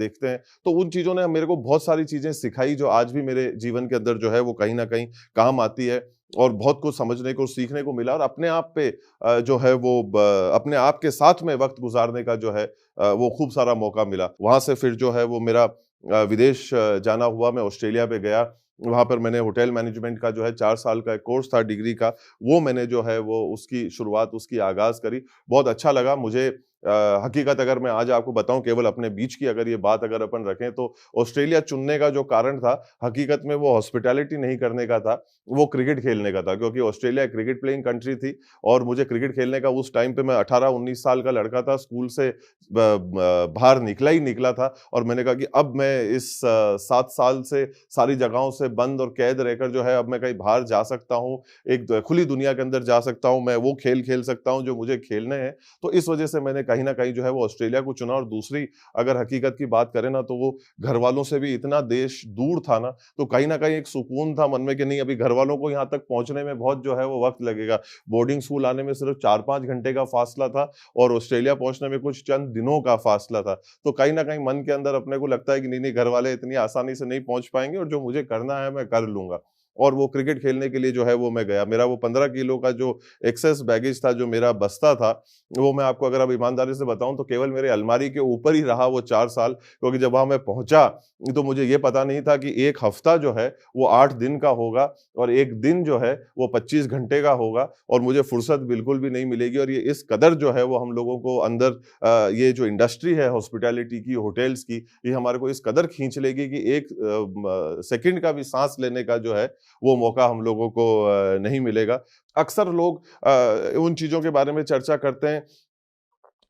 देखते हैं। तो उन चीज़ों ने मेरे को बहुत सारी चीज़ें सिखाई जो आज भी मेरे जीवन के अंदर जो है वो कहीं न कहीं काम आती है और बहुत कुछ समझने को, सीखने को मिला और अपने आप पे जो है वो अपने आप के साथ में वक़्त गुज़ारने का जो है वो खूब सारा मौका मिला। वहाँ से फिर जो है वो मेरा विदेश जाना हुआ, मैं ऑस्ट्रेलिया पे गया। वहाँ पर मैंने होटल मैनेजमेंट का जो है 4 साल का एक कोर्स था डिग्री का, वो मैंने जो है वो उसकी शुरुआत, उसकी आगाज़ करी। बहुत अच्छा लगा मुझे। हकीकत अगर मैं आज आपको बताऊँ केवल अपने बीच की अगर ये बात अगर अपन रखें तो ऑस्ट्रेलिया चुनने का जो कारण था, हकीकत में वो हॉस्पिटैलिटी नहीं करने का था, वो क्रिकेट खेलने का था क्योंकि ऑस्ट्रेलिया एक क्रिकेट प्लेइंग कंट्री थी और मुझे क्रिकेट खेलने का उस टाइम पे मैं 18-19 साल का लड़का था, स्कूल से बाहर निकला ही निकला था और मैंने कहा कि अब मैं इस 7 साल से सारी जगहों से बंद और कैद रहकर जो है अब मैं कहीं बाहर जा सकता हूँ, एक खुली दुनिया के अंदर जा सकता हूँ, मैं वो खेल खेल सकता हूँ जो मुझे खेलने हैं। तो इस वजह से मैंने कहीं न कहीं जो है वो ऑस्ट्रेलिया को चुना और दूसरी अगर हकीकत की बात करें ना तो वो घरवालों से भी इतना देश दूर था ना, तो कहीं न कहीं एक सुकून था मन में कि नहीं अभी घरवालों को यहाँ तक पहुँचने में बहुत जो है वो वक़्त लगेगा। बोर्डिंग स्कूल आने में सिर्फ़ 4-5 घंटे का फ़ासला था और ऑस्ट्रेलिया पहुँचने में कुछ चंद दिनों का फ़ासला था। तो कहीं न कहीं मन के अंदर अपने को लगता है कि नहीं, नहीं घरवाले इतनी आसानी से नहीं पहुँच पाएँगे और जो मुझे करना है मैं कर लूँगा। और वो क्रिकेट खेलने के लिए जो है वो मैं गया। मेरा वो 15 किलो का जो एक्सेस बैगेज था, जो मेरा बस्ता था, वो मैं आपको अगर अब ईमानदारी से बताऊँ तो केवल मेरे अलमारी के ऊपर ही रहा वो 4 साल क्योंकि जब वहाँ मैं पहुँचा, तो मुझे ये पता नहीं था कि 1 हफ्ता जो है वो 8 दिन का होगा और 1 दिन जो है वो 25 घंटे का होगा और मुझे फुर्सत बिल्कुल भी नहीं मिलेगी और ये इस कदर जो है वो हम लोगों को अंदर ये जो इंडस्ट्री है हॉस्पिटैलिटी की, होटल्स की, ये हमारे को इस कदर खींच लेगी कि एक सेकंड का भी साँस लेने का जो है वो मौका हम लोगों को नहीं मिलेगा। अक्सर लोग उन चीज़ों के बारे में चर्चा करते हैं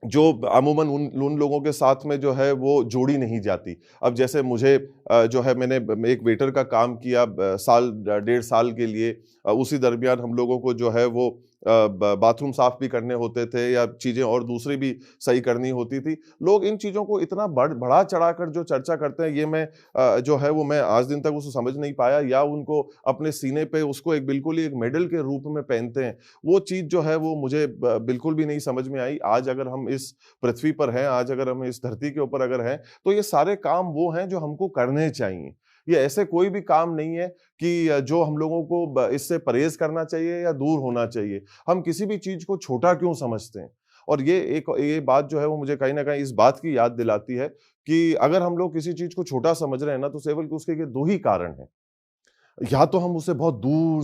जो अमूमन उन उन लोगों के साथ में जो है वो जोड़ी नहीं जाती। अब जैसे मुझे जो है मैंने एक वेटर का काम किया साल 1.5 साल के लिए। उसी दरमियान हम लोगों को जो है वो ब बाथरूम साफ़ भी करने होते थे या चीज़ें और दूसरी भी सही करनी होती थी। लोग इन चीज़ों को इतना बढ़ा-चढ़ा कर जो चर्चा करते हैं ये मैं जो है वो मैं आज दिन तक उसे समझ नहीं पाया या उनको अपने सीने पे उसको एक बिल्कुल ही एक मेडल के रूप में पहनते हैं। वो चीज़ जो है वो मुझे बिल्कुल भी नहीं समझ में आई। आज अगर हम इस पृथ्वी पर हैं, आज अगर हम इस धरती के ऊपर अगर हैं, तो ये सारे काम वो हैं जो हमको करने चाहिए। ये ऐसे कोई भी काम नहीं है कि जो हम लोगों को इससे परहेज़ करना चाहिए या दूर होना चाहिए। हम किसी भी चीज़ को छोटा क्यों समझते हैं? और ये बात जो है वो मुझे कहीं न कहीं इस बात की याद दिलाती है कि अगर हम लोग किसी चीज़ को छोटा समझ रहे हैं ना, तो केवल उसके 2 ही कारण हैं। या तो हम उसे बहुत दूर